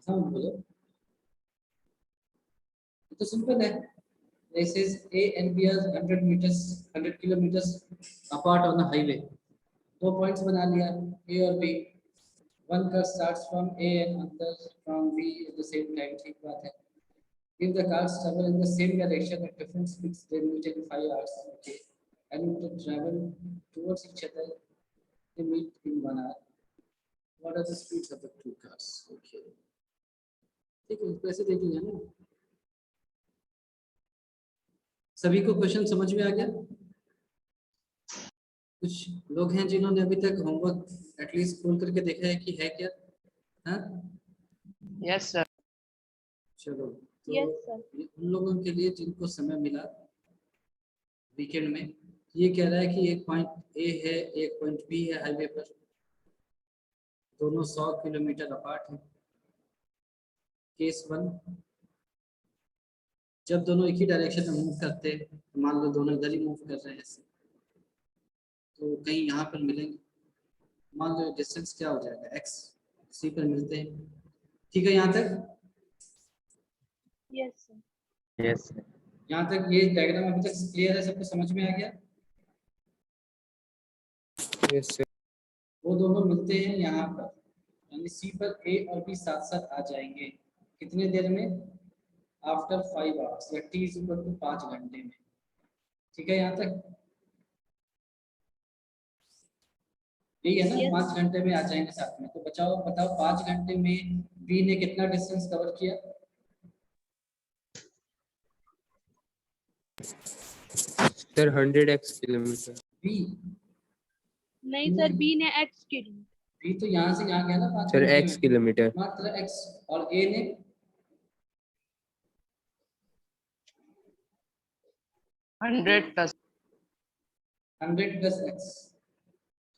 समझ बोलो, तो सिंपल है। This is A and B are 100 meters, 100 kilometers apart on the highway. दो पॉइंट्स बना लिया A और B. One car starts from A and other from B at the same time. ठीक बात है. If the cars travel in the same direction at different speeds, they meet in 5 hours. Okay. And if they travel towards each other, they meet in 1 hour. What are the speeds of the two cars? Okay. ठीक है, कैसे देखेंगे ना? सभी को question समझ में आ गया? कुछ लोग हैं जिन्होंने अभी तक होमवर्क एटलीस्ट खोल करके देखा है कि है क्या? हाँ? Yes sir. चलो, तो उन लोगों के लिए जिनको समय मिला वीकेंड में, ये कह रहा है कि एक पॉइंट ए है, एक पॉइंट बी है हाईवे पर, दोनों 100 किलोमीटर अपार्ट हैं। केस 1, जब दोनों एक ही डायरेक्शन में मूव करते हैं, तो मान लो दोनों इधर ही मूव कर रहे हैं ऐसे, तो कहीं यहाँ पर मिलेंगे। मान लो डिस्टेंस क्या हो जाएगा, x सी पर मिलते हैं। ठीक है, यहाँ तक? Yes sir. Yes sir. यहाँ तक ये डायग्राम अभी तक क्लियर है? सबको समझ में आ गया? Yes sir. वो दोनों मिलते हैं यहाँ पर, यानी सी पर ए और बी साथ साथ आ जाएंगे। कितने देर में? आफ्टर 5 आवर्स, या टी इज इक्वल टू 5 घंटे में। ठीक है, यहाँ तक यही है ना? Yes. 5 घंटे में आ जाएंगे साथ में। तो बताओ 5 घंटे में बी ने कितना डिस्टेंस कवर किया? Sir 100x kilometre. बी नहीं सर, बी ने x किलोमीटर। बी तो यहाँ से यहाँ गया ना 5 सर घंटे x में, किलोमीटर। मात्र x। और ए ने 100 प्लस 100 प्लस x।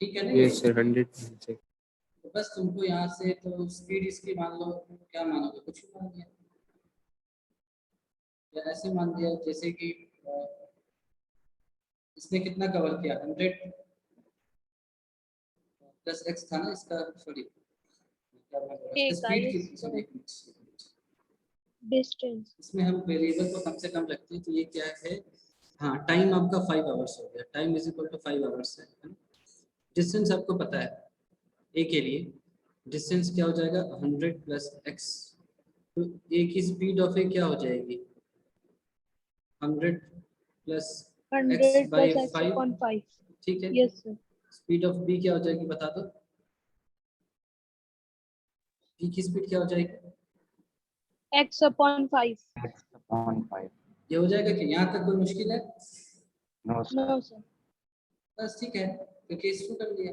ठीक है ना? यस सर 100 से। तो बस तुमको यहाँ से तो स्पीड इसकी मान लो, क्या मानोगे? कुछ भी मान लिया, या ऐसे मान लिया जैसे कि इसने कितना कवर किया? 100 प्लस x था ना इसका, सॉरी स्पीड की डिस्टेंस। इसमें हम वेरिएबल को कम से कम रखते हैं, तो ये क्या है? हाँ, टाइम आपका 5 आवर्स हो गया। Time is equal to 5 hours है। डिस्टेंस आपको पता है, ए के लिए डिस्टेंस क्या हो जाएगा? 100 प्लस x। तो ए की स्पीड ऑफ ए क्या हो जाएगी? 100 प्लस x बाई 5। ठीक है। Yes sir. Speed of B क्या हो जाएगी बता दो? बी की स्पीड क्या हो जाएगी? x/5। x/5। ये हो जाएगा कि यहाँ तक कोई मुश्किल है? No no sir. बस ठीक है, तो केस 2 कर लिया।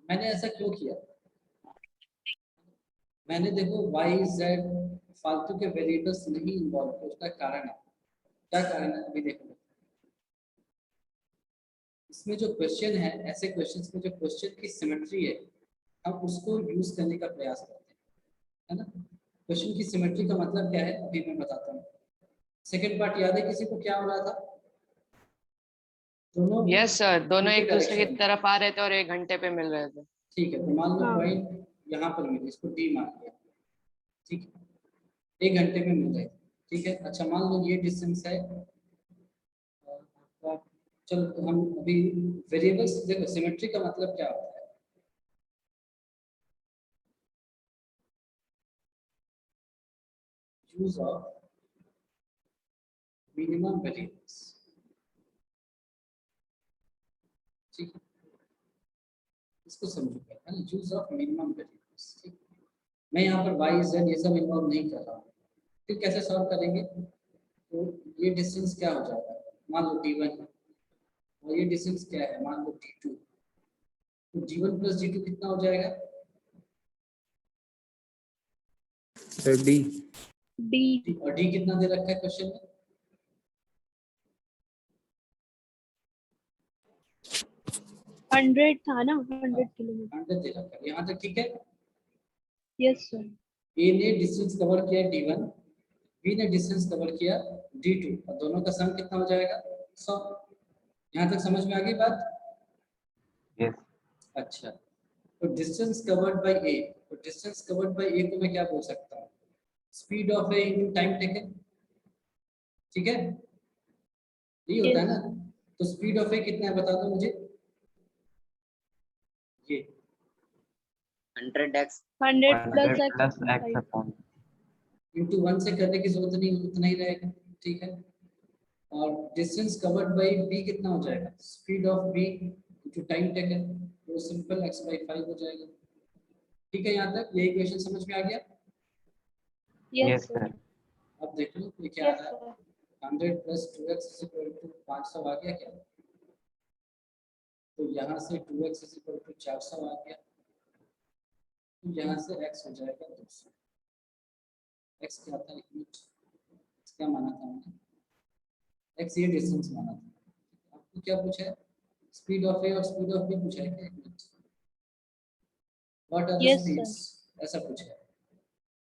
मैंने ऐसा क्यों किया? मैंने देखो y z फालतू के वेरिएबल्स नहीं इन्वॉल्व किए, उसका कारण है। क्या कारण है अभी देखो। इसमें जो क्वेश्चन है, ऐसे क्वेश्चंस में जो क्वेश्चन की सिमेट्री है, हम उसको यूज करने का प्रयास करते हैं, है ना? क्वेश्चन की सिमेट्री का मतलब क्या है अभी मैं बताता हूँ। सेकंड पार्ट याद है किसी को? क्या हो रहा था? दोनों यस सर, दोनों एक दूसरे की डायरेक्शन में। तरफ आ रहे थे और 1 घंटे पे मिल रहे थे। ठीक है, तो मान लो हाँ। पॉइंट यहाँ पर मिले, इसको डी मान लिया। ठीक है, 1 घंटे में मिल रहे। ठीक है, अच्छा मान लो ये डिस्टेंस है आपका। चलो हम अभी वेरिएबल्स देखो, सिमेट्री का मतलब क्या होता है? Use of minimum variables. ठीक है, इसको समझो, है ना? Use of minimum variables. ठीक, मैं यहाँ पर y z ये सब इन्वॉल्व नहीं कर रहा हूँ। फिर कैसे सॉल्व करेंगे? तो ये डिस्टेंस क्या हो जाएगा? मान लो d1 है, और ये डिस्टेंस क्या है? मान लो d2। तो d1 प्लस d2 कितना हो जाएगा? Sir D. और d कितना दे रखा है क्वेश्चन में? 100 था ना, 100 किलोमीटर। 100 दे रखा है। यहाँ तक ठीक है? Yes sir. ए ने डिस्टेंस कवर किया d1, बी ने डिस्टेंस कवर किया d2, और दोनों का सम कितना हो जाएगा? 100। यहाँ तक समझ में आ गई बात? यस। अच्छा, तो डिस्टेंस कवर्ड बाय ए, तो डिस्टेंस कवर्ड बाय ए को मैं क्या बोल सकता हूँ, speed of A into time taken, ठीक है, यही होता है Yes. ना। तो स्पीड ऑफ ए कितना है बता दो मुझे, ये 100x 100 plus 100 x plus x 5. upon into 1 से करने की जरूरत नहीं, उतना ही रहेगा, ठीक है। और डिस्टेंस कवर्ड बाय बी कितना हो जाएगा, speed of B into time taken, वो सिंपल x by 5 हो जाएगा, ठीक है। यहाँ तक ये इक्वेशन समझ में आ गया। Yes, yes sir. sir अब देख लो ये क्या आ Yes, रहा है, sir. 100 plus 2x is equal to 500 आ गया क्या, तो यहाँ से 2x is equal to 400 आ गया, तो यहाँ से x हो जाएगा 200। x क्या था, एक मिनट, क्या माना था हमने, x ये डिस्टेंस माना था। आपको क्या पूछा है, स्पीड ऑफ ए और स्पीड ऑफ बी पूछा है क्या, एक minute, what are the Yes, speeds, ऐसा पूछा है।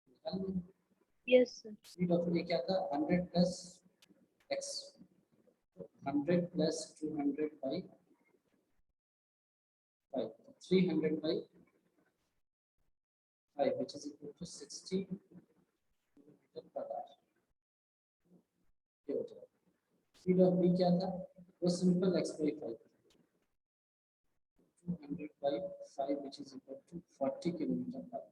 निकाल लो। Yes, sir. Speed of A क्या था, 100 plus x, 100 plus 200 by 5, 300 by 5 which is equal to 60 kilometre per hour, ये हो जाएगा। स्पीड ऑफ बी क्या था, वो simple x by 5, 200 by 5 which is equal to 40 kilometre per hour.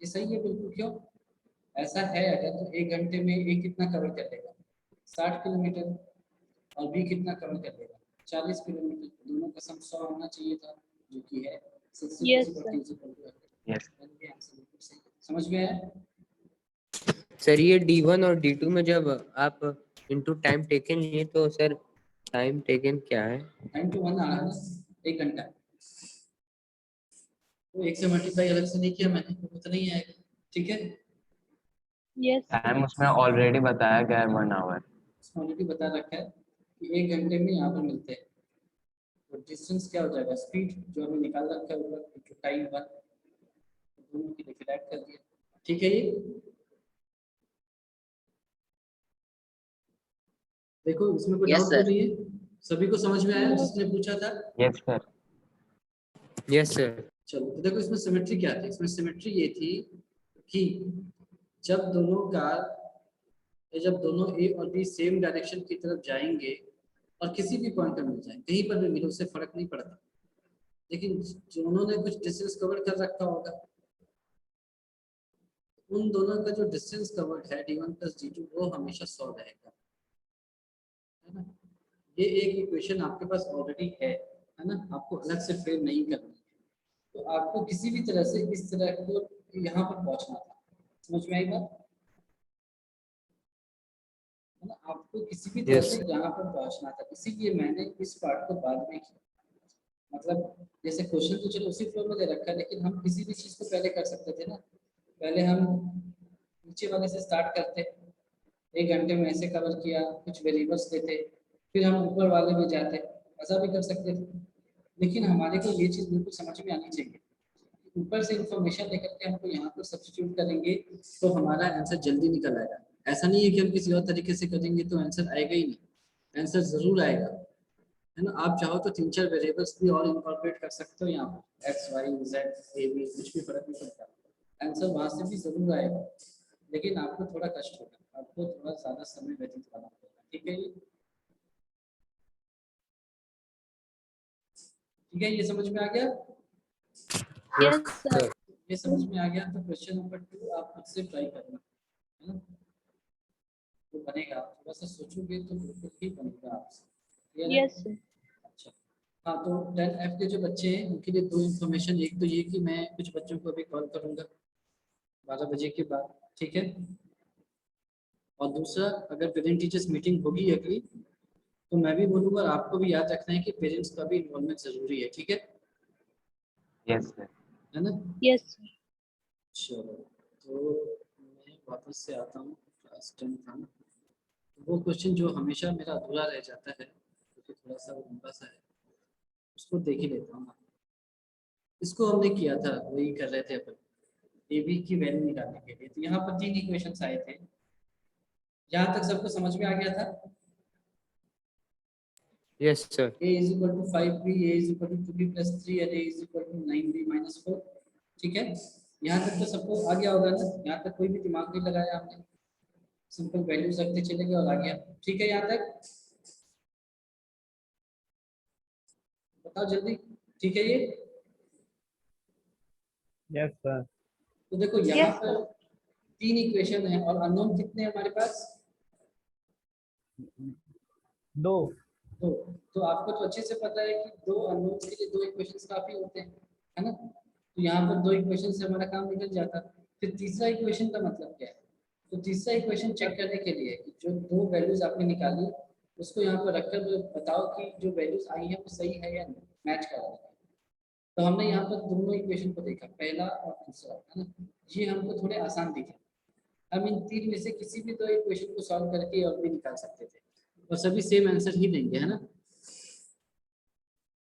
ये सही है बिल्कुल, क्यों ऐसा है, अगर तो 1 घंटे में ए कितना कवर कर लेगा, 60 किलोमीटर, और बी कितना कवर कर लेगा, 40 किलोमीटर, दोनों का सम 100 होना चाहिए था, जो कि है 60 Yes, plus sir. 40 is equal to 100। yes ये आंसर बिल्कुल सही है। समझ में आया। सर ये D1 और D2 में जब आप इनटू टाइम टेकन लिए तो सर टाइम टेकन क्या है? टाइम टू 1 आ रहा है ना, 1 घंटा, तो 1 से मल्टीप्लाई अलग से नहीं किया मैंने, तो उतना ही आएगा, ठीक है। Yes, sir. टाइम उसमें ऑलरेडी बताया गया है 1 hour इसमें ऑलरेडी बता रखा है कि 1 घंटे में यहाँ पर मिलते हैं, तो डिस्टेंस क्या हो जाएगा, स्पीड जो हमें निकाल रखा है ऊपर इनटू टाइम 1, दोनों की देखिए ऐड कर दिया, ठीक है। ये देखो इसमें कोई Yes, डाउट तो sir. नहीं है, सभी को समझ में आया No. जिसने पूछा था। yes sir yes sir. चलो तो देखो इसमें सिमेट्री क्या थी, इसमें सिमेट्री ये थी कि जब दोनों कार, जब दोनों ए और बी सेम डायरेक्शन की तरफ जाएंगे और किसी भी पॉइंट पर मिल जाए, कहीं पर भी मिले, उससे फर्क नहीं पड़ता, लेकिन दोनों ने कुछ डिस्टेंस कवर कर रखा होगा, उन दोनों का जो डिस्टेंस कवर्ड है d1 plus d2 वो हमेशा 100 रहेगा, है ना। ये एक इक्वेशन आपके पास ऑलरेडी है ना, आपको अलग से फ्रेम नहीं करनी है, तो आपको किसी भी तरह से इस तरह को यहाँ पर पहुंचना था, समझ में आई बात, है ना, आपको किसी भी तरह Yes. से यहाँ पर पहुंचना था, इसीलिए मैंने इस पार्ट को बाद में किया। मतलब जैसे क्वेश्चन तो चलो उसी फ्लो में दे रखा है, लेकिन हम किसी भी चीज को पहले कर सकते थे ना, पहले हम नीचे वाले से स्टार्ट करते, 1 घंटे में ऐसे कवर किया, कुछ वेरिएबल्स देते, फिर हम ऊपर वाले में जाते, ऐसा भी कर सकते थे। लेकिन हमारे को ये चीज़ बिल्कुल समझ में आनी चाहिए, ऊपर से इंफॉर्मेशन लेकर के हमको यहाँ पर सब्स्टिट्यूट करेंगे तो हमारा आंसर जल्दी निकल आएगा। ऐसा नहीं है कि हम किसी और तरीके से करेंगे तो आंसर आएगा ही नहीं, आंसर जरूर आएगा, है ना। आप चाहो तो 3-4 वेरिएबल्स भी और इंकॉर्पोरेट कर सकते हो यहाँ पर, X Y Z A B, कुछ भी फर्क नहीं पड़ता, आंसर वहाँ से भी जरूर आएगा, लेकिन आपको थोड़ा कष्ट होगा, आपको थोड़ा ज़्यादा समय व्यतीत करना पड़ेगा, ठीक है। ये समझ में आ गया। Yes, sir. ये समझ में आ गया तो क्वेश्चन नंबर 2 आप खुद से ट्राई करना, है ना, तो बनेगा, थोड़ा सा सोचोगे तो बिल्कुल ही बनेगा आपसे, क्लियर है? Yes, sir. अच्छा हाँ, तो 10F के जो बच्चे हैं उनके लिए 2 इन्फॉर्मेशन, एक तो ये कि मैं कुछ बच्चों को अभी कॉल करूँगा 12 बजे के बाद, ठीक है, और दूसरा अगर पेरेंट टीचर्स मीटिंग होगी अगली तो मैं भी बोलूँगा, और आपको भी याद रखना है कि पेरेंट्स का भी इन्वॉल्वमेंट जरूरी है, ठीक है, yes sir है ना। Yes, sir. चलो तो मैं वापस से आता हूँ, क्लास 10 था ना, वो क्वेश्चन जो हमेशा मेरा अधूरा रह जाता है क्योंकि थोड़ा सा लंबा सा है, उसको देख ही लेता हूँ। इसको हमने किया था, वही कर रहे थे अपन, ए बी की वैल्यू निकालने के लिए, तो यहाँ पर 3 इक्वेशंस आए थे, यहाँ तक सबको समझ में आ गया था। Yes sir. a is equal to 5b, a is equal to 2b plus 3 and a is equal to 9b minus 4। ठीक है, यहाँ तक तो सबको आ गया होगा ना, यहाँ तक कोई भी दिमाग नहीं लगाया आपने, सिंपल वैल्यूज रखते चलेंगे और आ गया। ठीक है, यहाँ तक बताओ जल्दी। ठीक है ये, यस सर। तो देखो यहाँ Yes, पर 3 इक्वेशन है और अननोन कितने हैं हमारे पास? 2। तो आपको तो अच्छे से पता है कि 2 अननोन के लिए 2 इक्वेशंस काफी होते हैं, है ना। तो यहाँ पर 2 इक्वेशन से हमारा काम निकल जाता। फिर तीसरा इक्वेशन का मतलब क्या है? तो तीसरा इक्वेशन चेक करने के लिए कि जो 2 वैल्यूज आपने निकाली उसको यहाँ पर रखकर बताओ कि जो वैल्यूज आई है वो सही है या नहीं, मैच कर रहा है। तो हमने यहाँ पर दोनों इक्वेशन को देखा, पहला और दूसरा, है ना। ये हमको थोड़े आसान दिखे। हम इन 3 में से किसी भी 2 इक्वेशन को सॉल्व करके और भी निकाल सकते थे और सभी सेम आंसर ही देंगे, है ना।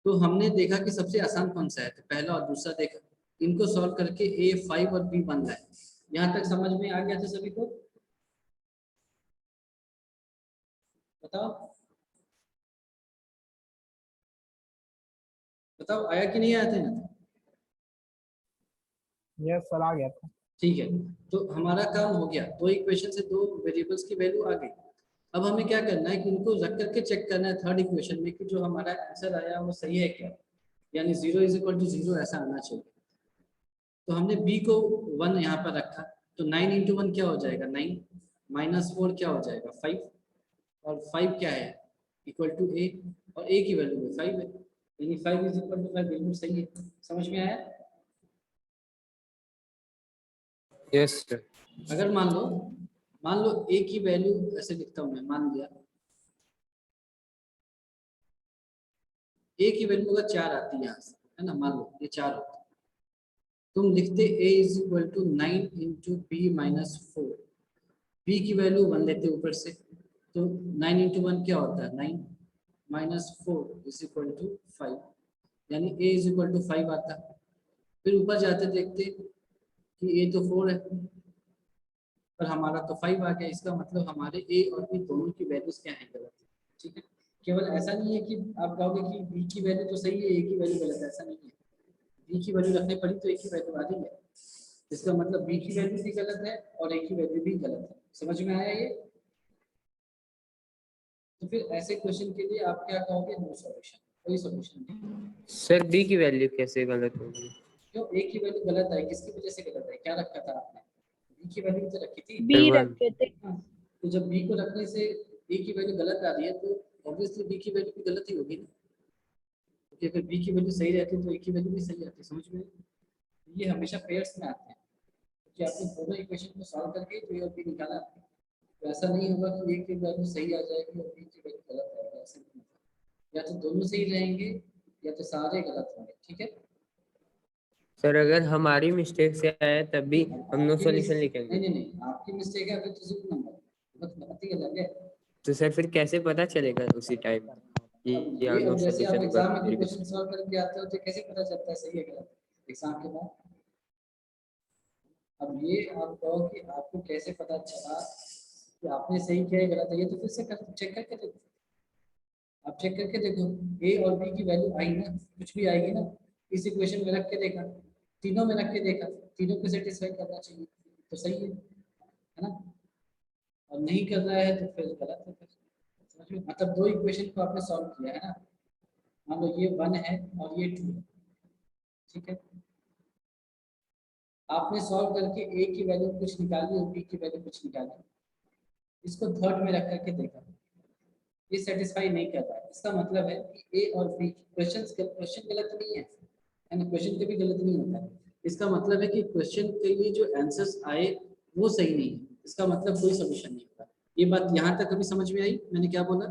तो हमने देखा कि सबसे आसान कौन सा है, तो पहला और दूसरा देखा, इनको सॉल्व करके a 5 और b बन रहा है। यहाँ तक समझ में आ गया था सभी को? बताओ बताओ, आया कि नहीं आया था यहाँ तक? यस सर, आ गया था। ठीक है, तो हमारा काम हो गया, 2 इक्वेशन से 2 वेरिएबल्स की वैल्यू आ गई। अब हमें क्या करना है कि उनको रख करके चेक करना है थर्ड इक्वेशन में कि जो हमारा आंसर आया वो सही है क्या, यानी 0 इज इक्वल टू 0 ऐसा आना चाहिए। तो हमने b को 1 यहाँ पर रखा, तो 9 इंटू 1 क्या हो जाएगा 9, माइनस 4 क्या हो जाएगा 5, और 5 क्या है इक्वल टू a, और a की वैल्यू में 5 है, यानी 5 इज इक्वल टू 5 बिल्कुल सही है। समझ में आया? Yes sir. अगर मान लो a की वैल्यू ऐसे लिखता हूँ मैं, मान लिया a की वैल्यू अगर 4 आती है यहाँ से, है ना, मान लो ये 4 होता है, तुम लिखते a is equal to 9 into B minus 4, b की वैल्यू 1 लेते ऊपर से, तो 9 इंटू 1 क्या होता है 9, माइनस 4 इज इक्वल टू 5, यानी a इज इक्वल टू 5 आता। फिर ऊपर जाते देखते कि a तो 4 है पर हमारा तो 5 आ गया, इसका मतलब हमारे a और b दोनों की वैल्यूज क्या है, गलत है। ठीक है, केवल ऐसा नहीं है कि आप कहोगे कि b की वैल्यू तो सही है a की वैल्यू गलत है, ऐसा नहीं है। b की वैल्यू रखनी पड़ी तो a की वैल्यू आ रही है, इसका मतलब b की वैल्यू भी गलत है और a की वैल्यू भी गलत है। समझ में आया ये? तो फिर ऐसे क्वेश्चन के लिए आप क्या कहोगे, नो सॉल्यूशन, कोई सॉल्यूशन नहीं। सर b की वैल्यू कैसे गलत होगी? क्यों a की वैल्यू गलत है, किसकी वजह से गलत है, क्या रखा था आपने? b की वैल्यू तो रखी थी। B One. रखे थे। हाँ, तो जब b को रखने से a की वैल्यू गलत आ रही है तो ऑब्वियसली b की वैल्यू भी गलत ही होगी ना, क्योंकि अगर b की वैल्यू सही रहती है तो a की वैल्यू भी सही आती है। समझ में? ये हमेशा पेयर्स में आते हैं, क्योंकि आपने दोनों इक्वेशन को सॉल्व करके जो a और b निकाला, तो ऐसा नहीं होगा कि a की वैल्यू सही आ जाएगी और b की वैल्यू गलत आएगी, ऐसा नहीं होगा। या तो दोनों सही रहेंगे या तो सारे गलत होंगे। ठीक है, सर अगर हमारी मिस्टेक से आया तब भी हम नो आपकी सॉल्यूशन नहीं लिखेंगे? नहीं नहीं, आपकी मिस्टेक है, फिर तो जीरो नंबर बहुत ही अलग है। तो सर फिर कैसे पता चलेगा उसी टाइम अब या ये नो अब जैसे आप सॉल्यूशन एग्जाम में कोई पर? क्वेश्चन सॉल्व करके आते हो तो कैसे पता चलता है सही है गलत एग्जाम के बाद? अब ये आप कहो कि आपको कैसे पता चला कि आपने सही किया है गलत है, ये तो फिर से चेक करके देखो। आप चेक करके देखो a और b की वैल्यू आई ना, कुछ भी आएगी ना, इस इक्वेशन में रख के देखा, तीनों में रख के देखा, तीनों को सेटिस्फाई करना चाहिए तो सही है ना। और नहीं कर रहा है तो फिर गलत है। फिर समझ में? मतलब 2 इक्वेशन को आपने सॉल्व किया है ना, मान लो ये 1 है और ये 2 है, ठीक है, आपने सॉल्व करके a की वैल्यू कुछ निकाली और b की वैल्यू कुछ निकाली, इसको थर्ड में रख करके देखा, ये सेटिस्फाई नहीं कर रहा है, इसका मतलब है कि a और b क्वेश्चन गलत नहीं है ना, क्वेश्चन कभी गलत नहीं होता है। इसका मतलब है कि क्वेश्चन के लिए जो आंसर्स आए वो सही नहीं है, इसका मतलब कोई सॉल्यूशन नहीं होता। ये बात यहाँ तक कभी समझ में आई मैंने क्या बोला?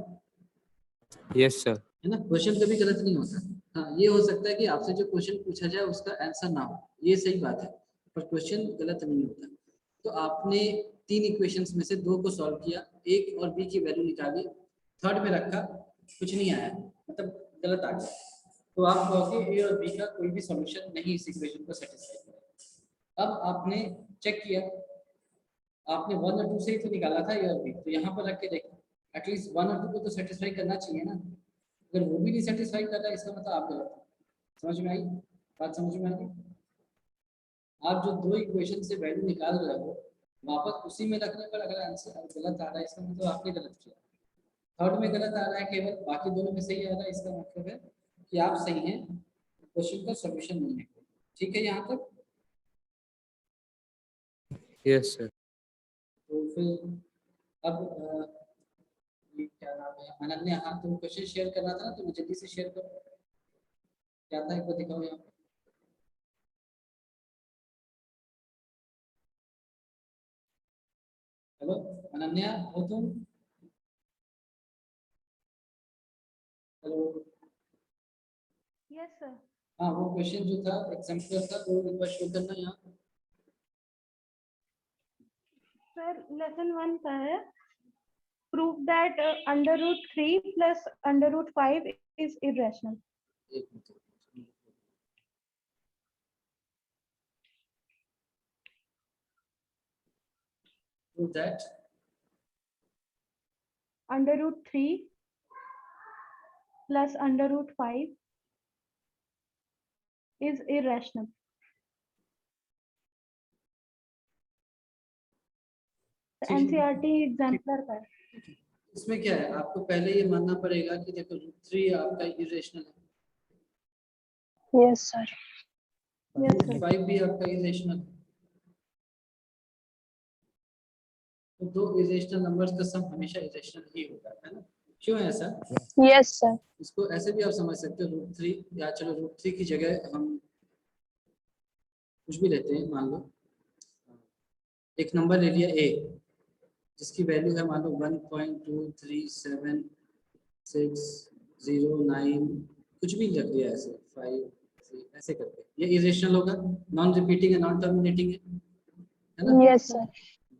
Yes sir. है ना, क्वेश्चन कभी गलत नहीं होता। हाँ, ये हो सकता है कि आपसे जो क्वेश्चन पूछा जाए उसका आंसर ना हो, ये सही बात है, पर क्वेश्चन गलत नहीं होता। तो आपने 3 इक्वेशंस में से 2 को सॉल्व किया, एक और बी की वैल्यू निकाली, थर्ड में रखा, कुछ नहीं आया, मतलब गलत आ गया, तो आप कहोगे ए और बी का कोई भी सॉल्यूशन नहीं इस इक्वेशन को सेटिस्फाई करेगा। अब आपने चेक किया, आपने 1 और 2 से ही तो निकाला था ए और बी, तो यहाँ पर रख के देखो, एटलीस्ट 1 और 2 को तो सेटिस्फाई करना चाहिए ना। अगर वो भी नहीं सेटिस्फाई कर रहा है इसका मतलब आप गलत हो। समझ में आई बात? समझ में आई? आप जो दो इक्वेशन से वैल्यू निकाल रहे हो वापस उसी में रखने पर अगर आंसर गलत आ रहा है इसका मतलब आपने गलत किया। थर्ड में गलत आ रहा है केवल, बाकी दोनों में सही आ रहा है, इसका मतलब है कि आप सही हैं, क्वेश्चन का सॉल्यूशन नहीं है। ठीक है यहाँ तक? Yes sir. तो फिर अब ये क्या नाम है अनन्या, हाँ तुम क्वेश्चन शेयर करना था ना, तुम जल्दी से शेयर करो। क्या था एक बार दिखाओ यहाँ पे। हेलो अनन्या हो तुम? हेलो। Yes sir. हाँ वो क्वेश्चन जो था एग्जाम्पल था वो एक बार शो करना यहाँ। सर लेसन 1 का है, prove that √3 plus √5 is irrational. एक मिनट। Prove that √3 plus √5 is irrational. NCERT exemplar का है। इसमें क्या है, आपको पहले ये मानना पड़ेगा कि देखो √3 आपका इरेशनल है, यस सर। Yes sir. √5 भी आपका इरेशनल है। तो दो इरेशनल नंबर्स का सम हमेशा इरेशनल ही होता है ना? क्यों है ऐसा? Yes sir. इसको ऐसे भी आप समझ सकते हो √3, या चलो √3 की जगह हम कुछ भी लेते हैं, मान लो एक नंबर ले लिया a जिसकी वैल्यू है मान लो 1.2376009, कुछ भी लग गया ऐसे 5 ऐसे करके, ये इरेशनल होगा, नॉन रिपीटिंग है, नॉन टर्मिनेटिंग है ना? Yes sir.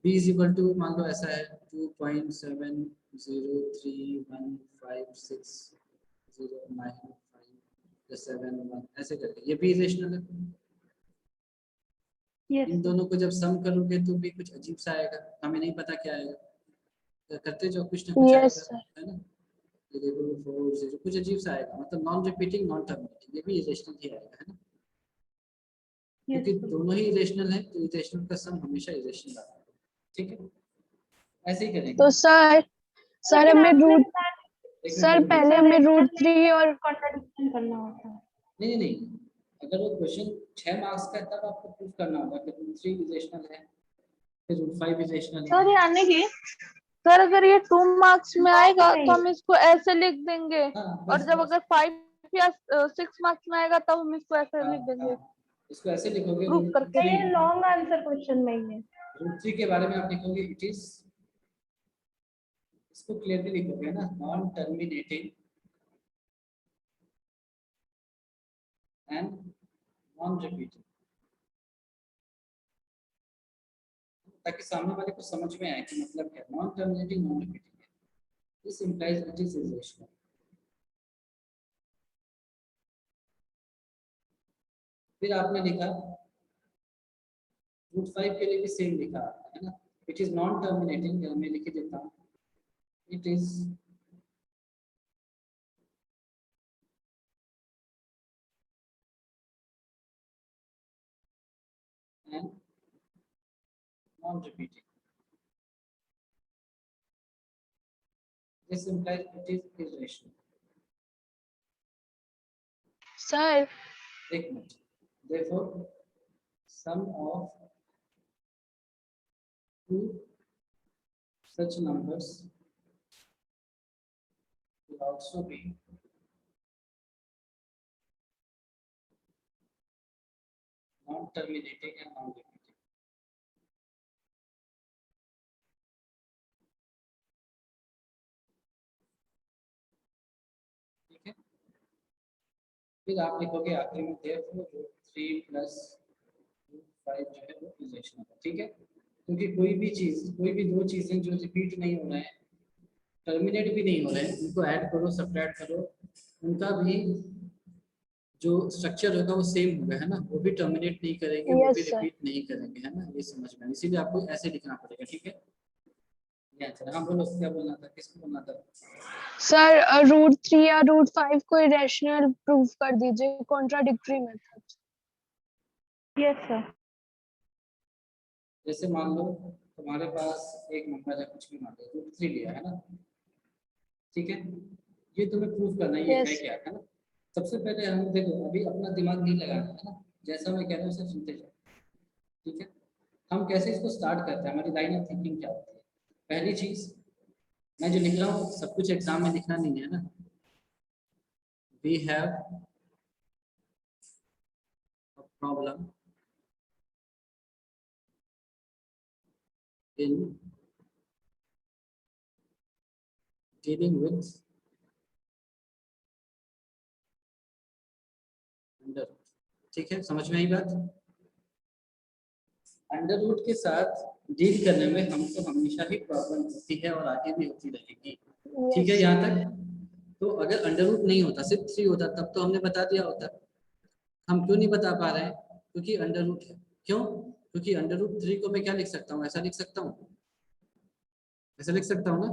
b is equal to मान लो ऐसा है 2.7031560957 ऐसे करके, ये भी इरेशनल है। यस इन दोनों को जब सम करोगे तो भी कुछ अजीब सा आएगा, हमें नहीं पता क्या आएगा, करते जो कुछ ना कुछ Yes, आएगा, sir. है ना? ये देखो 4 0 कुछ अजीब सा आएगा, मतलब नॉन रिपीटिंग नॉन टर्मिनेटिंग, ये भी इरेशनल ही आएगा, है ना? यस क्योंकि दोनों ही इरेशनल है तो इरेशनल का सम हमेशा इरेशनल आता है। ठीक है, ऐसे ही करेंगे। तो सर हमें रूट एक सर मिनट, पहले हमें √3 और कॉन्ट्रडिक्शन करना होता है। नहीं नहीं, अगर वो क्वेश्चन 6 मार्क्स का है तब आपको प्रूव करना होगा कि √3 इरेशनल है, फिर √5 इरेशनल है। सर यानी कि सर अगर ये 2 मार्क्स में आएगा तो हम इसको ऐसे लिख देंगे, हाँ, और बस जब बस। अगर 5 या 6 मार्क्स में आएगा तब हम इसको ऐसे लिख देंगे हाँ, इसको ऐसे लिखोगे प्रूफ करके। ये लॉन्ग आंसर क्वेश्चन में ही है। √3 के बारे में आप लिखोगे इट इज, इसको क्लियरली लिखोगे ना, non terminating and non repeating, ताकि सामने वाले को समझ में आए कि मतलब क्या नॉन टर्मिनेटिंग नॉन रिपीटिंग है। This implies it is irrational. फिर आपने लिखा √5 के लिए भी सेम लिखा है ना, इट इज नॉन टर्मिनेटिंग, मैं लिख देता हूँ, it is and non repeating, this implies it is irrational. Sir एक minute, therefore sum of two such numbers will also be non-terminating and non-repeating. ठीक है, फिर आप लिखोगे आखिर में therefore √3 plus √5 जो है वो इरेशनल है। ठीक है, क्योंकि कोई भी चीज, कोई भी दो चीजें जो रिपीट नहीं हो रहे हैं, टर्मिनेट भी नहीं हो रहे हैं, उनको ऐड करो सब्ट्रैक्ट करो, उनका भी जो स्ट्रक्चर होगा वो सेम होगा, है ना? वो भी टर्मिनेट नहीं करेंगे, वो Yes, भी sir. रिपीट नहीं करेंगे, है ना? ये समझ में, इसीलिए आपको ऐसे लिखना पड़ेगा। ठीक है, क्या आंसर है? हाँ बोलो, क्या बोलना था, किसको बोलना था? सर √3 या √5 को इरेशनल प्रूव कर दीजिए, कॉन्ट्राडिक्टरी मेथड। Yes sir. जैसे मान लो तुम्हारे पास एक नंबर है, कुछ भी मान लो √3 लिया है ना, ठीक है, ये तुम्हें प्रूव करना है, ये है Yes. क्या है ना। सबसे पहले हम देखो, अभी अपना दिमाग नहीं लगाना है ना, जैसा मैं कह रहा हूँ उसे सुनते जाओ, ठीक है। हम कैसे इसको स्टार्ट करते हैं, हमारी लाइन ऑफ थिंकिंग क्या होती है। पहली चीज, मैं जो लिख रहा हूँ सब कुछ एग्जाम में लिखना नहीं है ना। We have a problem in dealing with under, ठीक है, समझ में आई बात। अंडर रूट के साथ डील करने में हमको हमेशा ही प्रॉब्लम होती है और आगे भी होती रहेगी, ठीक है यहाँ तक। तो अगर अंडर रूट नहीं होता, सिर्फ 3 होता, तब तो हमने बता दिया होता। हम क्यों नहीं बता पा रहे हैं? क्योंकि अंडर रूट है। क्यों? क्योंकि अंडर रूट 3 को मैं क्या लिख सकता हूँ, ऐसा लिख सकता हूँ, ऐसा लिख सकता हूँ ना,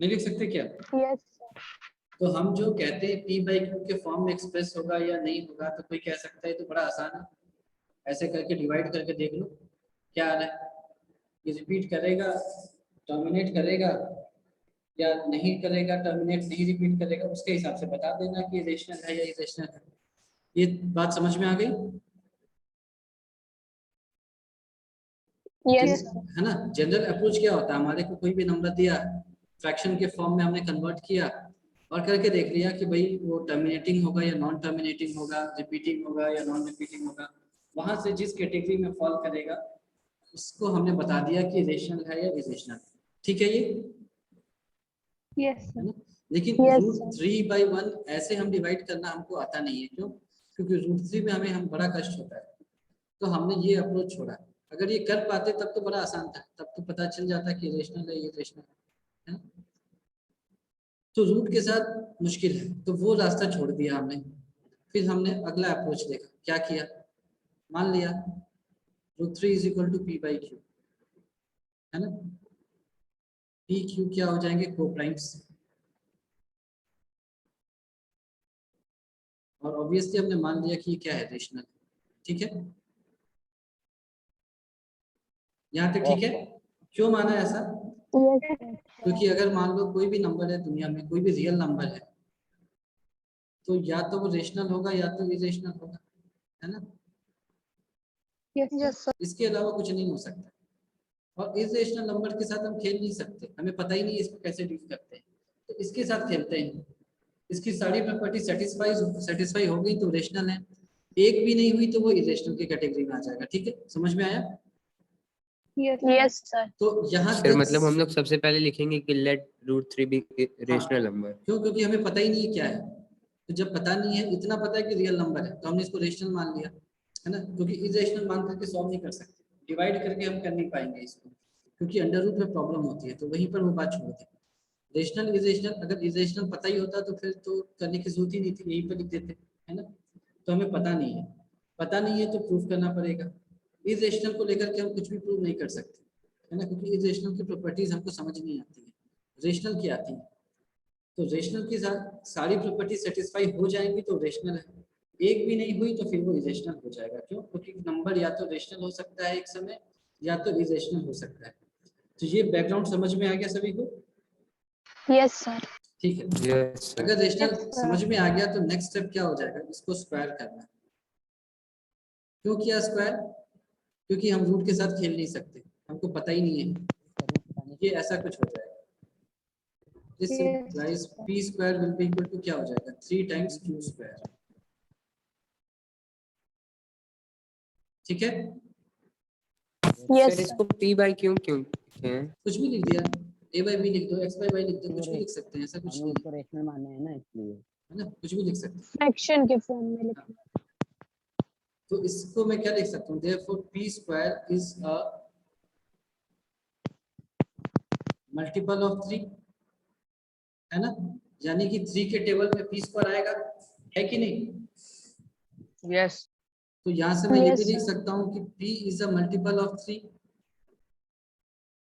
नहीं लिख सकते क्या? यस तो हम जो कहते हैं p/q के फॉर्म में एक्सप्रेस होगा या नहीं होगा, तो कोई कह सकता है तो बड़ा आसान है, ऐसे करके डिवाइड करके देख लो क्या आ रहा है। ये रिपीट करेगा, टर्मिनेट करेगा या नहीं करेगा, टर्मिनेट नहीं रिपीट करेगा, उसके हिसाब से बता देना कि रेशनल है या इरेशनल है। ये बात समझ में आ गई यस है ना। जनरल अप्रोच क्या होता है, हमारे को कोई भी नंबर दिया, फ्रैक्शन के फॉर्म में हमने कन्वर्ट किया और करके देख लिया कि भाई वो टर्मिनेटिंग होगा या नॉन टर्मिनेटिंग होगा, रिपीटिंग होगा या नॉन रिपीटिंग होगा, वहां से जिस कैटेगरी में फॉल करेगा उसको हमने बता दिया कि रेशनल है या इरेशनल, ठीक है ये, यस है ना। लेकिन Yes, √3/1 ऐसे हम डिवाइड करना हमको आता नहीं है। क्यों? क्योंकि √3 में हमें बड़ा कष्ट होता है, तो हमने ये अप्रोच छोड़ा। अगर ये कर पाते तब तो बड़ा आसान था, तब तो पता चल जाता कि रेशनल है ये रेशनल है ना। तो रूट के साथ मुश्किल है, तो वो रास्ता छोड़ दिया हमने। फिर हमने अगला अप्रोच देखा, क्या किया, मान लिया √3 = p/q, है ना। p/q क्या हो जाएंगे, कोप्राइम्स, और ऑब्वियसली हमने मान लिया कि ये क्या है, रेशनल, ठीक है। यहाँ तक ठीक है। क्यों माना ऐसा? क्योंकि अगर मान लो कोई भी नंबर है दुनिया में, कोई भी रियल नंबर है, तो या तो वो रेशनल होगा या तो इरेशनल होगा, है ना। Yes sir. इसके अलावा कुछ नहीं हो सकता। और इरेशनल नंबर के साथ हम खेल नहीं सकते, हमें पता ही नहीं है इसको कैसे डील करते हैं, तो इसके साथ खेलते हैं। इसकी सारी प्रॉपर्टी सेटिस्फाई हो गई तो रेशनल है, एक भी नहीं हुई तो वो इरेशनल की कैटेगरी में आ जाएगा, ठीक है, समझ में आया। Yes sir. तो यहाँ सर मतलब हम लोग सबसे पहले लिखेंगे कि लेट √3 बी रेशनल नंबर। क्यों? क्योंकि हमें पता ही नहीं है क्या है, तो जब पता नहीं है, इतना पता है कि रियल नंबर है, तो हमने इसको रेशनल मान लिया, है ना। क्योंकि इरेशनल मान करके सॉल्व नहीं कर सकते, डिवाइड करके हम कर नहीं पाएंगे इसको, क्योंकि अंडर रूट में प्रॉब्लम होती है, तो वहीं पर वो बात छोड़ दी। रेशनल इरेशनल, अगर इरेशनल पता ही होता तो फिर तो करने की जरूरत ही नहीं थी, यहीं पर लिख देते, है ना। तो हमें पता नहीं है, पता नहीं है तो प्रूफ करना पड़ेगा। इरेशनल को लेकर के हम कुछ भी प्रूव नहीं कर सकते, है ना, क्योंकि इरेशनल की प्रॉपर्टीज हमको समझ नहीं आती है, रेशनल की आती है। तो रेशनल के साथ सारी प्रॉपर्टी सेटिस्फाई हो जाएंगी तो रेशनल है, एक भी नहीं हुई तो फिर वो इरेशनल हो जाएगा। क्यों? क्योंकि नंबर या तो रेशनल हो सकता है एक समय, या तो इरेशनल हो सकता है। तो ये बैकग्राउंड समझ में आ गया सभी को? Yes sir. ठीक है। Yes sir. अगर रेशनल Yes, sir. समझ में आ गया तो नेक्स्ट स्टेप क्या हो जाएगा, इसको स्क्वायर करना। क्यों किया स्क्वायर? क्योंकि हम रूट के साथ खेल नहीं सकते, हमको पता ही नहीं है, ये ऐसा कुछ हो जाएगा। This implies p² will be equal to क्या हो जाएगा, 3 times q², ठीक है। यस सर इसको p/q क्यों लिखे हैं? कुछ भी लिख दिया, a/b लिख दो, x/y लिख दो, कुछ भी लिख सकते हैं, ऐसा कुछ नहीं है, रेशनल माने हैं ना, इसलिए है ना, कुछ भी लिख सकते हैं। फ्रैक्शन के फॉर्म में लिखना। तो इसको मैं क्या लिख सकता हूँ, therefore p² is a multiple of 3, है ना, यानी कि 3 के टेबल में p² आएगा, है कि नहीं। यस तो यहाँ से मैं ये Yes, भी लिख sir. सकता हूँ कि p is a multiple of 3,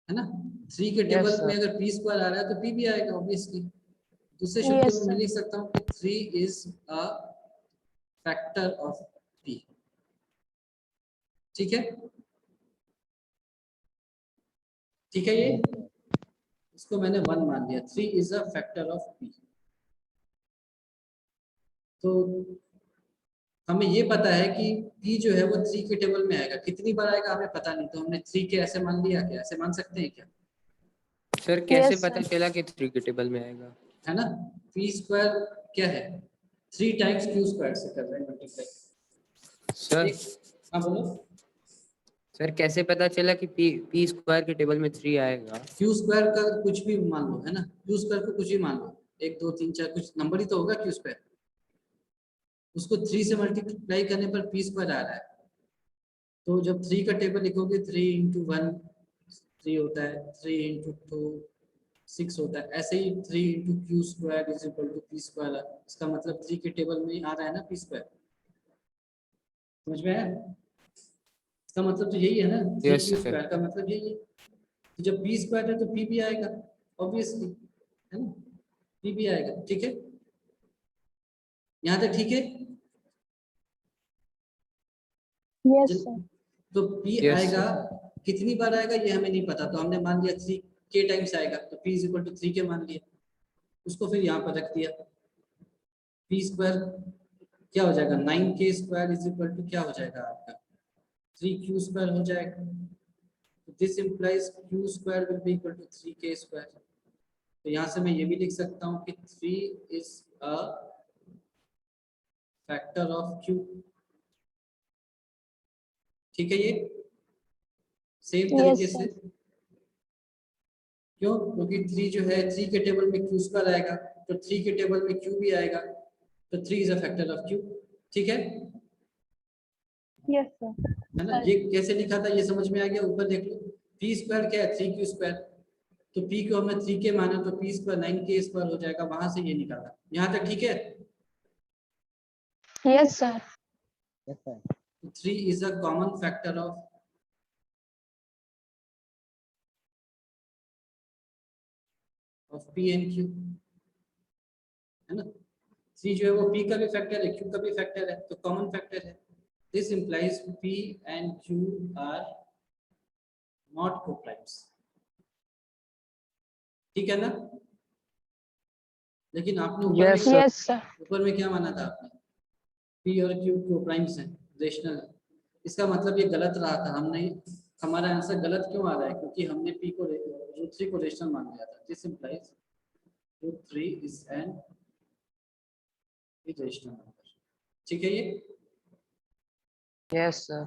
है ना। 3 के Yes, टेबल sir. में अगर p स्क्वायर आ रहा है तो p भी आएगा ऑब्वियसली। दूसरे Yes, शब्दों में sir. मैं लिख सकता हूँ कि 3 is a factor of p। ठीक है, ठीक है, ये इसको मैंने 1 मान लिया। 3 is a factor of p। तो हमें ये पता है कि p जो है वो 3 के टेबल में आएगा। कितनी बार आएगा हमें पता नहीं, तो हमने 3 के ऐसे मान लिया। क्या ऐसे मान सकते हैं क्या? सर कैसे Yes, पता sir. चला कि 3 के टेबल में आएगा? है ना, p स्क्वायर क्या है, 3 टाइम्स q स्क्वायर से कर रहे हैं मल्टीप्लाई। सर हाँ बोलो। सर कैसे पता चला कि पी स्क्वायर के टेबल में 3 आएगा? क्यू स्क्वायर का कुछ भी मान लो, है ना, क्यू स्क्वायर को कुछ भी मान लो, 1 2 3 4 कुछ नंबर ही तो होगा क्यू स्क्वायर। उसको 3 से मल्टीप्लाई करने पर पी स्क्वायर आ रहा है। तो जब 3 का टेबल लिखोगे 3 इंटू 1 3 होता है, 3 इंटू 2 6 होता है। ऐसे ही 3 into Q square is equal to P square. इसका मतलब 3 के टेबल में आ रहा है ना पी स्क्वायर। समझ में आया? इसका मतलब तो यही है ना, 3 Yes, क्यू sir. स्क्वायर का मतलब यही है। तो जब पी स्क्वायर है तो पी भी आएगा ऑब्वियसली, है ना, पी भी आएगा। ठीक है, यहाँ तक ठीक है। Yes, sir. तो p Yes, आएगा, कितनी बार आएगा ये हमें नहीं पता, तो हमने मान लिया 3 के टाइम्स आएगा, तो p इज इक्वल टू 3 के मान लिया। उसको फिर यहाँ पर रख दिया। p स्क्वायर क्या हो जाएगा, 9 के स्क्वायर इज इक्वल टू क्या हो जाएगा आपका 3 क्यू स्क्वायर हो जाएगा। तो this implies Q square will be equal to 3 के स्क्वायर। तो यहाँ से मैं ये भी लिख सकता हूँ कि 3 is a factor of q। ठीक है, ये सेम Yes, तरीके sir. से। क्यों? क्योंकि 3 जो है 3 के टेबल में क्यू स्क्वायर आएगा, तो 3 के टेबल में क्यू भी आएगा, तो 3 is a factor of Q. ठीक है, यस सर। है ना। ये कैसे लिखा था ये समझ में आ गया? ऊपर देख लो, पी स्क्वायर क्या है 3 क्यू स्क्वायर, तो पी को हमने 3 के माना तो पी स्क्वायर 9 के स्क्वायर हो जाएगा, वहां से ये निकाला। यहाँ तक ठीक है? Yes, sir. 3 is a common factor of P and Q, है ना। 3 जो है वो p का भी फैक्टर है, q का भी फैक्टर है, तो कॉमन फैक्टर है। This implies p and q are not coprimes. ठीक है ना। लेकिन आपने ऊपर Yes, में sir. Yes, sir. ऊपर में क्या माना था आपने, p और q कोप्राइम्स हैं, रेशनल है। इसका मतलब ये गलत रहा था। हमने, हमारा आंसर गलत क्यों आ रहा है? क्योंकि हमने p को रूट 3 को रेशनल मान लिया था। This implies root 3 is an rational number. ठीक है ये? Yes, sir.